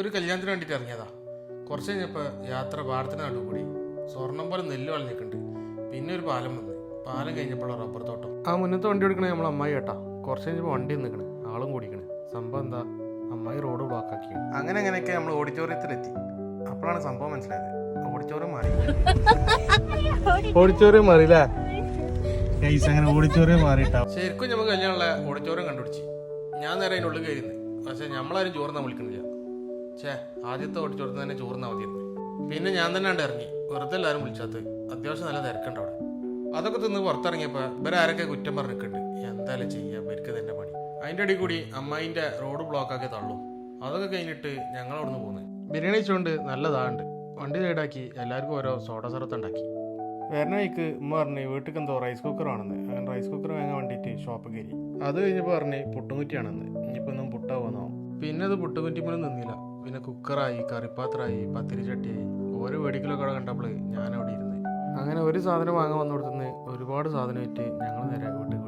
ഒരു കല്യാണത്തിന് വേണ്ടിയിട്ട് ഇറങ്ങിയതാ. കുറച്ച് കഴിഞ്ഞപ്പോൾ യാത്ര പാടത്തിന് നടുവ് കൂടി സ്വർണം പോലെ നെല്ല് വളഞ്ഞിട്ടുണ്ട്. പിന്നെ ഒരു പാലം വന്ന്, പാലം കഴിഞ്ഞപ്പോൾ റബ്ബർ തോട്ടം. ആ മുന്നത്തെ വണ്ടി എടുക്കണേ നമ്മൾ അമ്മായി കേട്ടാ. കുറച്ച് കഴിഞ്ഞപ്പോൾ വണ്ടി നിൽക്കണേ, ആളും കൂടിക്കണേ. സംഭവം എന്താ, അമ്മായി റോഡ് ബ്ലോക്ക് ആക്കി. അങ്ങനെയൊക്കെ നമ്മൾ ഓഡിറ്റോറിയത്തിലെത്തി. അപ്പോഴാണ് സംഭവം മനസ്സിലായത്. ഓഡിറ്റോറിയം മാറി. ഓഡിറ്റോറിയം മാറിയില്ലേ? അങ്ങനെ ഓഡിറ്റോറിയം മാറിയിട്ടാ. ശരിക്കും നമുക്ക് കല്യാണമുള്ള ഓഡിറ്റോറിയം കണ്ടുപിടിച്ച് ഞാൻ നേരെ അതിനുള്ളിൽ കയറിയിരുന്നു. പക്ഷെ നമ്മളാരും ചോറുന്നാൻ വിളിക്കണില്ല. ആദ്യത്തെ ഓഡിറ്റോറിയത്തിൽ തന്നെ ചോറുന്നാ മതിയായിരുന്നു. പിന്നെ ഞാൻ തന്നെ കണ്ട് ഇറങ്ങി. വെറുതെ എല്ലാവരും വിളിച്ചാത്ത്. അത്യാവശ്യം നല്ല തിരക്കുണ്ട് അവിടെ. അതൊക്കെ തിന്ന് പുറത്തിറങ്ങിയപ്പോൾ ഇവരാരൊക്കെ കുറ്റം പറഞ്ഞിട്ടുണ്ട്. എന്തായാലും ചെയ്യാം, ഇവർക്ക് തന്നെ പണി. അതിൻ്റെ ഇടയിൽ കൂടി അമ്മായിൻ്റെ റോഡ് ബ്ലോക്കാക്കി തള്ളും. അതൊക്കെ കഴിഞ്ഞിട്ട് ഞങ്ങൾ അവിടെ നിന്ന് പോകുന്നത്. ബിരിയാണി വെച്ചുകൊണ്ട് നല്ലതാണ്ട് വണ്ടി സൈഡാക്കി എല്ലാവർക്കും ഓരോ സോഡ സർബത്ത് ഉണ്ടാക്കി. വരുന്ന വഴിക്ക് ഉമ്മ പറഞ്ഞ് വീട്ടിൽ എന്തോ റൈസ് കുക്കർ ആണെന്ന്. അങ്ങനെ റൈസ് കുക്കർ വാങ്ങാൻ വേണ്ടിയിട്ട് ഷോപ്പ് കയറി. അത് കഴിഞ്ഞപ്പോൾ പറഞ്ഞ് പുട്ടുകുറ്റിയാണെന്ന്. ഇനിയിപ്പോൾ ഒന്നും പുട്ടാവുന്നോ. പിന്നെ അത് പുട്ടുകുറ്റിപ്പോലും നിന്നില്ല. പിന്നെ കുക്കറായി, കറിപ്പാത്രമായി, പത്തിരി ചട്ടിയായി. ഓരോ വെടിക്കലൊക്കെ അവിടെ കണ്ടപ്പോൾ ഞാനവിടെ ഇരുന്ന്. അങ്ങനെ ഒരു സാധനം വാങ്ങാൻ വന്നിടത്തുനിന്ന് ഒരുപാട് സാധനം ഇട്ട് ഞങ്ങൾ നേരെ വീട്ടിൽ